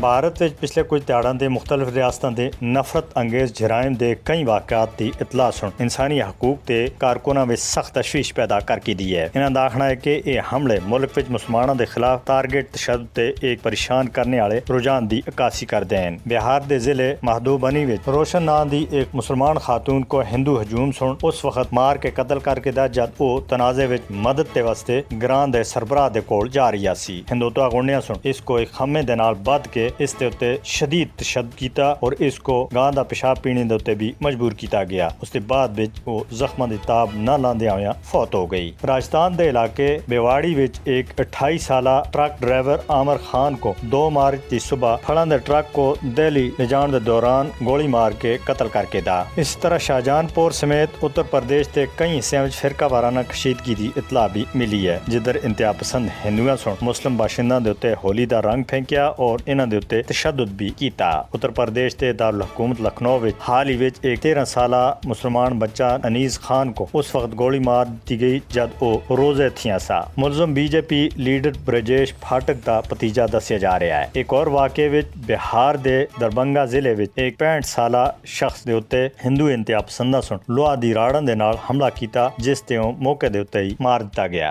ਭਾਰਤ ਵਿੱਚ ਪਿਛਲੇ ਕੁਝ ਦਿਹਾੜਾਂ ਦੇ ਮੁxtਲਿਫ ਰਿਆਸਤਾਂ ਦੇ ਨਫ਼ਰਤ ਅੰਗੇਜ਼ ਜਰਾਇਮ ਦੇ ਕਈ ਵਾਕਿਆਤ ਦੀ ਇਤਲਾਹ ਸੁਣ ਇਨਸਾਨੀ ਹਕੂਕ ਤੇ ਕਾਰਕੁਨਾਂ ਵਿੱਚ ਸਖਤ ਤਸ਼ਵੀਸ਼ ਪੈਦਾ ਕਰ ਕੀਤੀ ਹੈ। ਇਹਨਾਂ ਦਾ ਆਖਣਾ ਹੈ ਕਿ ਇਹ ਹਮਲੇ ਮੁਲਕ ਵਿੱਚ ਮੁਸਲਮਾਨਾਂ ਦੇ ਖਿਲਾਫ ਟਾਰਗੇਟ ਤਸ਼ੱਦਦ ਤੇ ਇੱਕ ਪਰੇਸ਼ਾਨ ਕਰਨੇ ਵਾਲੇ ਰੁਝਾਨ ਦੀ ਅਕਾਸੀ ਕਰਦੇ ਹਨ। ਬਿਹਾਰ ਦੇ ਜ਼ਿਲ੍ਹੇ ਮਹਦੂਬਨੀ ਵਿੱਚ ਰੋਸ਼ਨ ਨਾਂ ਦੀ ਇੱਕ ਮੁਸਲਮਾਨ ਖਾਤੂਨ को हिंदू हजूम सुन उस वक्त मार के कतल करके दा जद वो तनाजे विच मदद ते वास्ते ग्रां दे सरबराह दे कोल जा रही सी। हिंदुत्व गुणिया सुन इसको एक खम्मे दे नाल बध के इस दे उत्ते शदीद तशद्दुद कीता और इसको गां दा पेशाब पीने दे उत्ते भी मजबूर कीता गया। उसके बाद विच वो जख्मां दी ताब न लांदे होया फौत हो गई। राजस्थान दे इलाके बेवाड़ी विच एक 28 साला ट्रक ड्राइवर आमिर खान को 2 मार्च की सुबह फड़न दे ट्रक को दिल्ली ले जाने दे दौरान गोली मार के कतल करके दा। इस तरह शाहजहानपुर समेत उत्तर प्रदेश के कई हिस्सों में फिरका वाराना कशीदगी की इतला भी मिली है, जिधर इंतहा पसंद हिंदुओं सुन मुस्लिम बाशिंदों के उत्ते होली का रंग फेंकिया और इन्हां दे उत्ते तशद्दुद भी किया। उत्तर प्रदेश के दारुल हुकूमत लखनऊ में हाल ही विच एक 13 साला मुसलमान बच्चा अनीस खान को उस वक्त गोली मार दी गई जब वो रोजे थिया सा। मुलजम बीजेपी लीडर ब्रजेश फाटक का भतीजा दसिया जा रहा है। एक और वाक़े विच बिहार के दरभंगा जिले में एक 65 साला शख्स के उत्ते हिंदू इंतहा पसंदा सुन लोहा दी राड़न दे नाल हमला किया, जिस ते मौके दे उत्ते ही मार दिता गया।